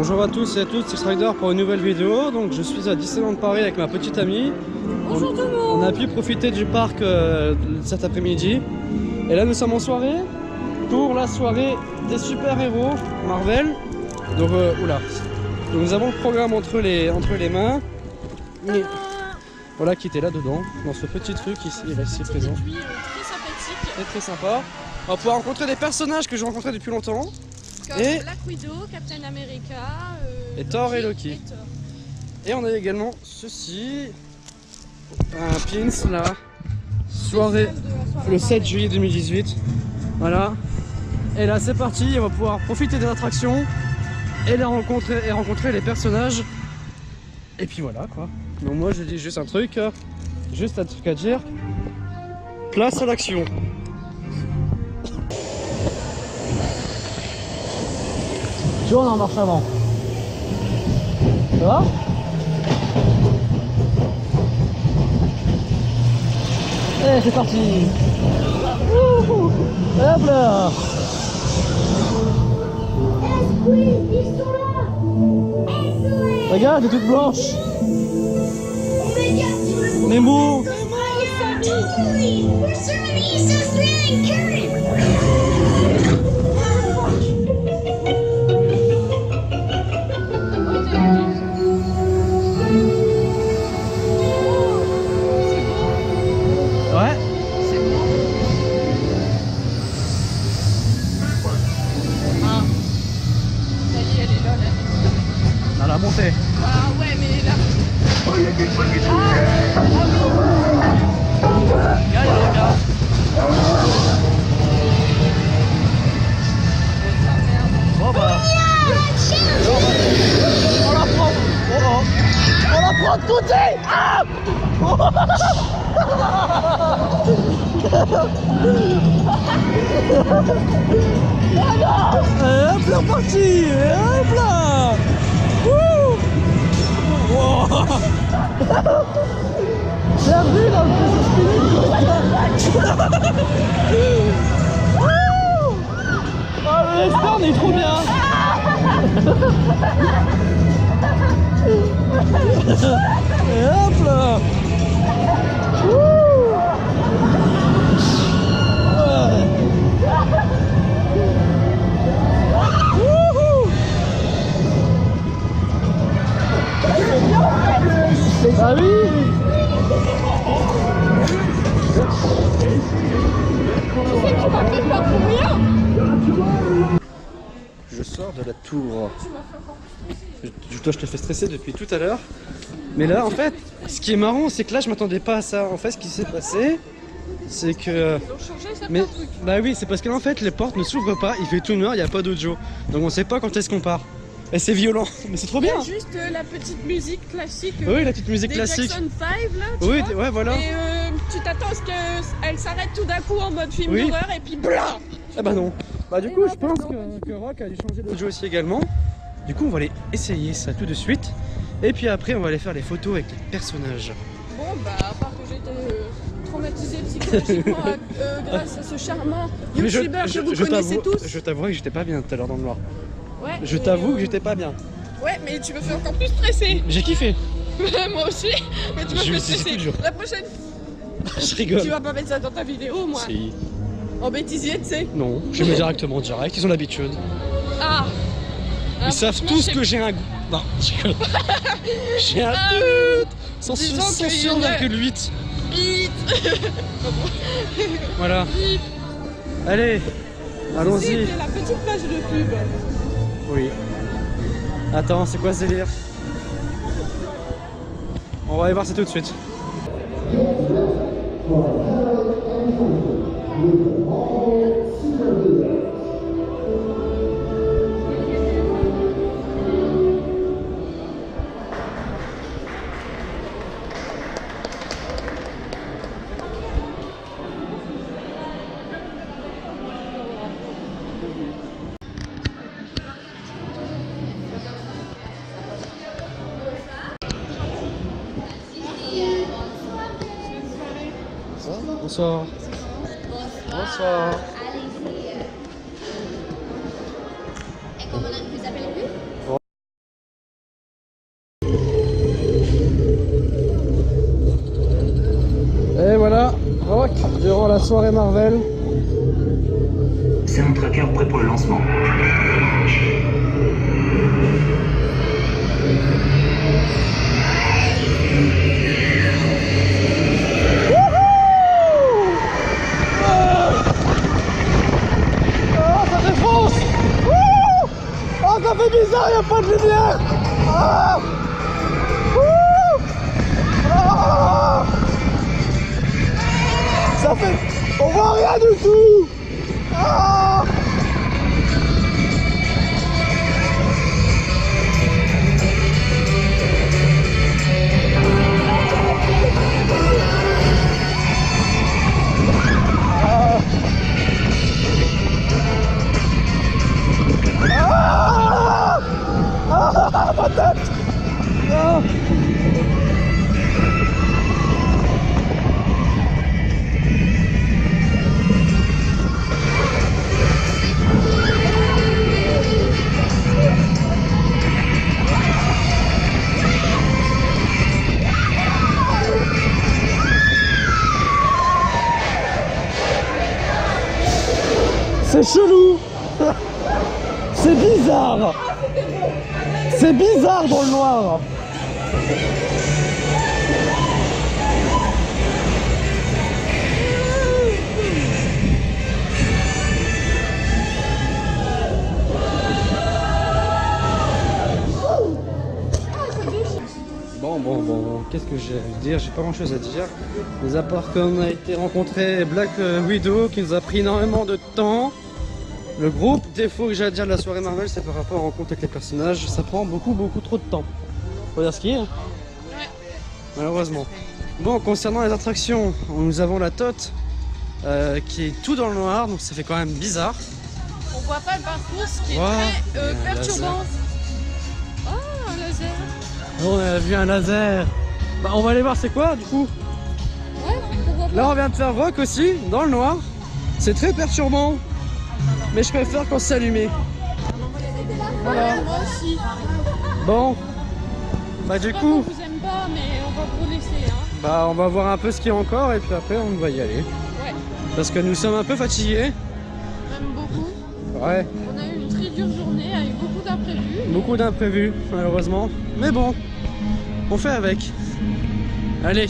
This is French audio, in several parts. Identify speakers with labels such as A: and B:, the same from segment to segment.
A: Bonjour à tous et à toutes, c'est Strider pour une nouvelle vidéo. Donc je suis à Disneyland Paris avec ma petite amie.
B: Bonjour tout le monde.
A: On a pu profiter du parc cet après-midi. Et là nous sommes en soirée pour la soirée des super-héros Marvel. Donc oula. Donc nous avons le programme entre les mains. Et voilà qui était là dedans, dans ce petit truc ici, il est ici présent.
B: Très sympathique.
A: C'est très sympa. On va pouvoir rencontrer des personnages que j'ai rencontrés depuis longtemps.
B: Comme
A: Et
B: Black Widow, Captain America,
A: et Thor et Loki. Et on a également ceci, un pins là, soirée le 7 juillet 2018. Voilà. Et là c'est parti, on va pouvoir profiter des attractions et les rencontrer et rencontrer les personnages. Et puis voilà quoi. Donc moi je dis juste un truc à dire. Place à l'action. Tu vois, on est en marche avant. Ça va? Allez, c'est parti. Wouhou. Hop là. Regarde, elle est toute blanche. Nemo. La montée.
B: Ah ouais, mais là.
A: Regarde. Bon bah. On la prend. On la prend de côté. Ah. Hop là, parti. Hop là. Wow. J'ai vu dans le oh, le Stern est trop bien. Et hop là. Ah oui. Je sors de la tour. Toi, je te fais stresser depuis tout à l'heure. Mais là, en fait, ce qui est marrant, c'est que là, je m'attendais pas à ça. En fait, ce qui s'est passé, c'est que... Mais, bah oui, c'est parce que là, en fait, les portes ne s'ouvrent pas. Il fait tout noir, il n'y a pas d'audio. Donc, on sait pas quand est-ce qu'on part. Et c'est violent, mais c'est trop bien.
B: Il y a juste la petite musique classique.
A: Oui, la petite musique
B: des
A: classique.
B: Jackson 5 là.
A: Oui,
B: vois
A: ouais, voilà.
B: Et tu t'attends à ce qu'elle s'arrête tout d'un coup en mode film
A: Oui.
B: d'horreur et puis blah.
A: Ah bah non. Bah du coup, je pense que Rock a dû changer d'audio aussi également. Du coup, on va aller essayer ça tout de suite. Et puis après, on va aller faire les photos avec les personnages.
B: Bon, bah, à part que j'étais traumatisée psychologiquement grâce à ce charmant youtubeur que vous connaissez tous.
A: Je t'avouerai que j'étais pas bien tout à l'heure dans le noir.
B: Ouais,
A: Je t'avoue que j'étais pas bien.
B: Ouais, mais tu me fais encore plus stresser.
A: J'ai kiffé.
B: Moi aussi, mais tu me fais stresser. La prochaine,
A: Je rigole.
B: tu vas pas mettre ça dans ta vidéo, moi.
A: Si.
B: En bêtisier, tu sais.
A: Non, je mets directement en direct, ils ont l'habitude.
B: Ah.
A: Ils savent tous que j'ai un goût. Non, je rigole. J'ai un doute. 106,8.
B: Vite.
A: Voilà. Allez, allons-y.
B: C'est la petite page de pub.
A: Oui. Attends, c'est quoi ce délire? On va aller voir ça tout de suite. Bonsoir. Bonsoir.
C: Et comment on vous appelez plus?
A: la soirée Marvel.
C: C'est un tracker prêt pour le lancement.
A: Ça fait bizarre, il n'y a pas de lumière. Ah, ah, ça fait... On voit rien du tout. Ah. Ah, ma tête. Ah. C'est chelou. C'est bizarre. C'est bizarre dans le noir. Bon, qu'est-ce que j'ai à dire? J'ai pas grand chose à dire. Mais à part qu'on a été rencontré Black Widow qui nous a pris énormément de temps. Le groupe défaut que j'ai à dire de la soirée Marvel, c'est par rapport aux rencontres avec les personnages. Ça prend beaucoup trop de temps. Faut dire ce qu'il y a. Ouais. Malheureusement. Bon, concernant les attractions, nous avons la Tote qui est tout dans le noir, donc ça fait quand même bizarre.
B: On voit pas le parcours, ce qui est très perturbant. Oh, un laser.
A: On a vu un laser. Bah, on va aller voir c'est quoi du coup.
B: Ouais, pourquoi pas.
A: Là on vient de faire rock aussi, dans le noir. C'est très perturbant. Mais je préfère quand c'est allumé. Voilà.
B: Moi aussi.
A: Bon. Bah du coup.
B: Je vous aime pas, mais on va vous laisser. Hein.
A: Bah on va voir un peu ce qu'il y a encore et puis après on va y aller.
B: Ouais.
A: Parce que nous sommes un peu fatigués.
B: Même beaucoup.
A: Ouais.
B: On a eu une très dure journée avec beaucoup d'imprévus.
A: Beaucoup d'imprévus malheureusement. Mais bon, on fait avec. Allez.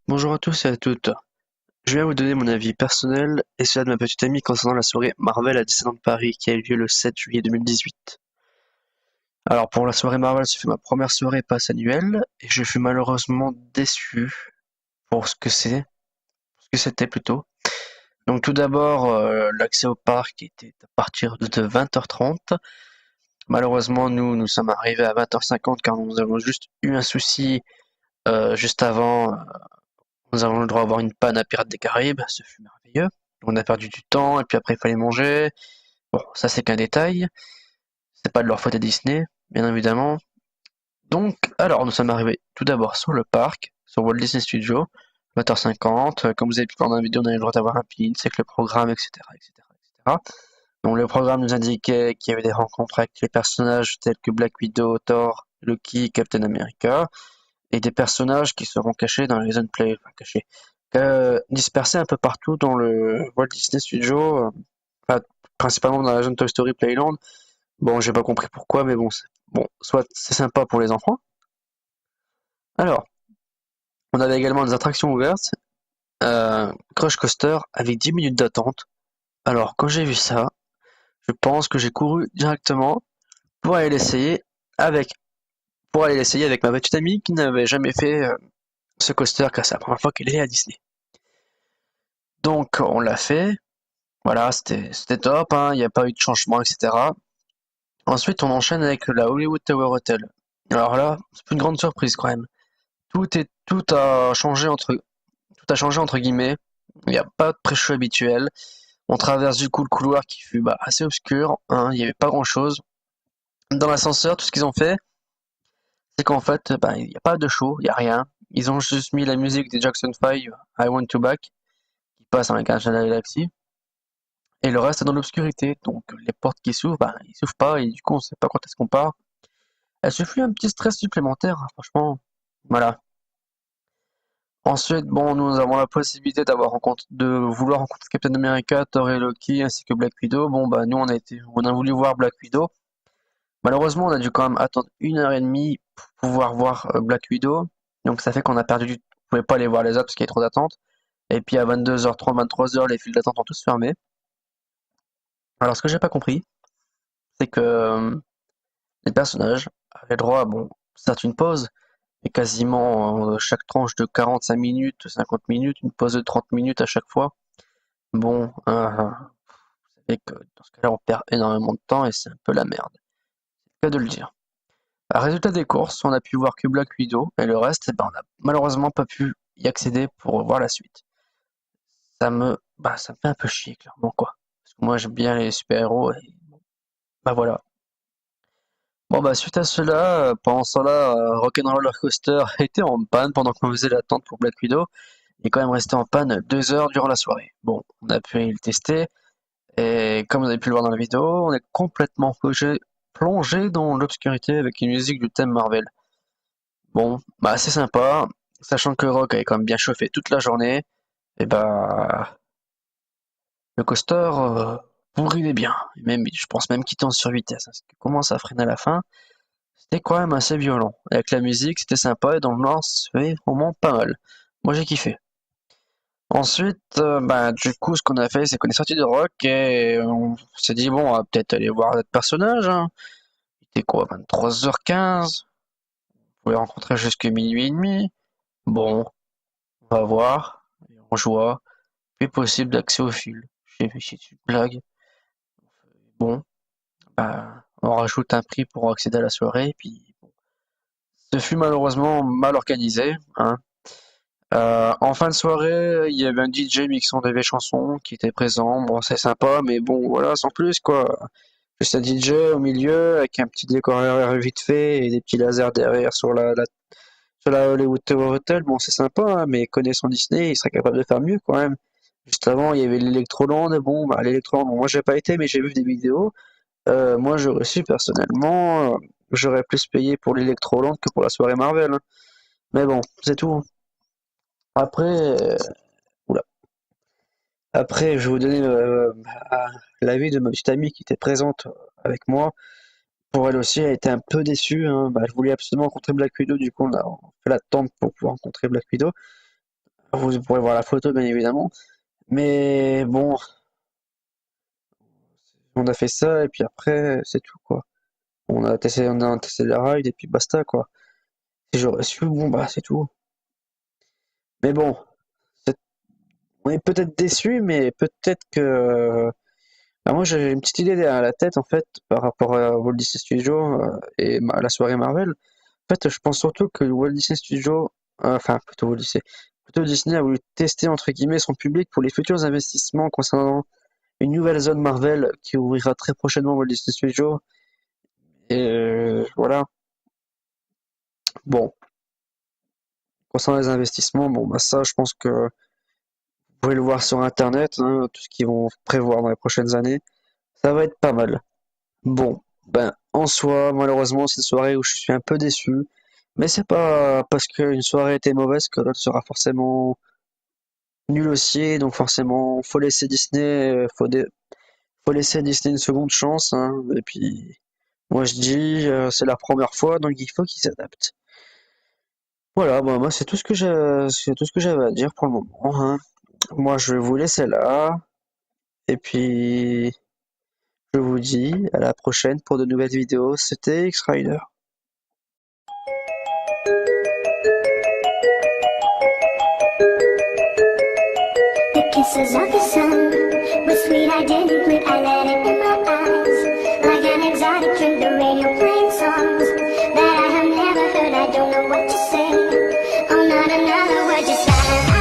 D: Bonjour à tous et à toutes. Je viens vous donner mon avis personnel et celui de ma petite amie concernant la soirée Marvel à Disneyland Paris qui a eu lieu le 7 juillet 2018. Alors pour la soirée Marvel, j'ai fait ma première soirée passe annuelle et je fus malheureusement déçu pour ce que c'était plutôt. Donc tout d'abord, l'accès au parc était à partir de 20h30. Malheureusement, nous sommes arrivés à 20h50 car nous avons juste eu un souci juste avant. Nous avons le droit d'avoir une panne à Pirates des Caraïbes, ce fut merveilleux. On a perdu du temps et puis après il fallait manger. Bon, ça c'est qu'un détail. C'est pas de leur faute à Disney, bien évidemment. Donc, alors nous sommes arrivés tout d'abord sur le parc, sur Walt Disney Studios, 20h50. Comme vous avez pu voir dans la vidéo, on avait le droit d'avoir un pin, c'est que le programme, etc., etc. Donc le programme nous indiquait qu'il y avait des rencontres avec les personnages tels que Black Widow, Thor, Loki, Captain America, et des personnages qui seront cachés dans les zones play, enfin cachés, dispersés un peu partout dans le Walt Disney Studio, enfin principalement dans la zone Toy Story Playland. Bon, j'ai pas compris pourquoi, mais bon, soit c'est sympa pour les enfants. Alors, on avait également des attractions ouvertes, Crush Coaster avec 10 minutes d'attente. Alors, quand j'ai vu ça, je pense que j'ai couru directement pour aller l'essayer avec, avec ma petite amie qui n'avait jamais fait ce coaster car c'est la première fois qu'elle est à Disney. Donc, on l'a fait. Voilà, c'était top, hein, il n'y a pas eu de changement, etc. Ensuite, on enchaîne avec la Hollywood Tower Hotel. Alors là, c'est une grande surprise quand même. Tout a changé entre guillemets. Il n'y a pas de pré-show habituel. On traverse du coup le couloir qui fut assez obscur. Hein, il n'y avait pas grand-chose. Dans l'ascenseur, tout ce qu'ils ont fait, c'est qu'en fait, il n'y a pas de show, il n'y a rien. Ils ont juste mis la musique des Jackson 5, I Want to Back, qui passe avec un Channel Galaxy. Et le reste est dans l'obscurité. Donc les portes qui s'ouvrent, ils s'ouvrent pas et du coup on sait pas quand est-ce qu'on part. Elle suffit un petit stress supplémentaire, hein, franchement. Voilà. Ensuite, bon, nous avons la possibilité de vouloir rencontrer Captain America, Thor et Loki, ainsi que Black Widow. Bon, nous, on a voulu voir Black Widow. Malheureusement, on a dû quand même attendre 1h30 pour pouvoir voir Black Widow. Donc, ça fait qu'on a perdu on pouvait pas aller voir les autres parce qu'il y avait trop d'attente. Et puis, à 22h30, 23h, les files d'attente ont tous fermé. Alors, ce que j'ai pas compris, c'est que les personnages avaient droit à, certes une pause, et quasiment chaque tranche de 45 minutes, 50 minutes, une pause de 30 minutes à chaque fois. Bon, vous savez que dans ce cas-là, on perd énormément de temps et c'est un peu la merde. C'est le cas de le dire. Résultat des courses, on a pu voir que Black Widow et le reste, on n'a malheureusement pas pu y accéder pour voir la suite. Ça me fait un peu chier, clairement, quoi. Parce que moi, j'aime bien les super-héros et voilà. Suite à cela, pendant ce temps-là, Rock'n'Roller Coaster était en panne pendant qu'on faisait l'attente pour Black Widow. Il est quand même resté en panne 2 heures durant la soirée. Bon, on a pu le tester, et comme vous avez pu le voir dans la vidéo, on est complètement plongé dans l'obscurité avec une musique du thème Marvel. Bon, c'est sympa, sachant que Rock avait quand même bien chauffé toute la journée, et le coaster bourrinait bien. Même, je pense même qu'il tourne sur vitesse, hein, parce qu'il commence à freiner à la fin. C'était quand même assez violent. Avec la musique, c'était sympa et dans le noir, c'était vraiment pas mal. Moi, j'ai kiffé. Ensuite, du coup, ce qu'on a fait, c'est qu'on est sorti de Rock et on s'est dit, bon, on va peut-être aller voir notre personnage. Hein. Il était quoi, 23h15? On pouvait rencontrer jusqu'à minuit et demi. Bon, on va voir. Et on joue. Plus possible d'accès au fil. J'ai fait une blague. Bon, on rajoute un prix pour accéder à la soirée. Et puis, bon. Ce fut malheureusement mal organisé. Hein. En fin de soirée, il y avait un DJ mixant des vieilles chansons qui était présent. Bon, c'est sympa, mais bon, voilà, sans plus, quoi. Juste un DJ au milieu, avec un petit décor arrière vite fait et des petits lasers derrière sur la Hollywood Tower Hotel. Bon, c'est sympa, hein, mais connaissant Disney, il serait capable de faire mieux, quand même. Juste avant, il y avait l'Electroland. Bon, l'Electroland, moi, j'ai pas été, mais j'ai vu des vidéos. Moi, j'aurais su, personnellement, j'aurais plus payé pour l'Electroland que pour la soirée Marvel. Hein. Mais bon, c'est tout. Après, Après, je vais vous donner l'avis de ma petite amie qui était présente avec moi. Pour elle aussi, elle était un peu déçue. Hein. Je voulais absolument rencontrer Black Widow, du coup, on a fait l'attente pour pouvoir rencontrer Black Widow. Vous pourrez voir la photo, bien évidemment. Mais bon, on a fait ça et puis après, c'est tout, quoi. On a testé la ride et puis basta, quoi. Si j'aurais su, c'est tout. Mais bon, on est peut-être déçu, mais peut-être que. Moi, j'ai une petite idée derrière la tête, en fait, par rapport à Walt Disney Studios et la soirée Marvel. En fait, je pense surtout que Walt Disney Studios, enfin, plutôt Walt Disney, plutôt Disney a voulu tester, entre guillemets, son public pour les futurs investissements concernant une nouvelle zone Marvel qui ouvrira très prochainement Walt Disney Studios. Et voilà. Bon, concernant les investissements, ça, je pense que vous pouvez le voir sur Internet, hein, tout ce qu'ils vont prévoir dans les prochaines années. Ça va être pas mal. Bon, en soi, malheureusement, c'est une soirée où je suis un peu déçu. Mais c'est pas parce qu'une soirée était mauvaise que l'autre sera forcément nulle aussi. Donc forcément, faut laisser Disney, Faut laisser à Disney une seconde chance, hein. Et puis, moi je dis, c'est la première fois, donc il faut qu'ils s'adaptent. Voilà, bah, moi c'est tout ce que j'avais à dire pour le moment, hein. Moi je vais vous laisser là, et puis je vous dis à la prochaine pour de nouvelles vidéos. C'était X-Rider.
E: The kisses of the sun were sweet, I didn't blink, I let it in my eyes. Like an exotic drink, the radio playing songs that I have never heard, I don't know what to say. Oh, not another word, just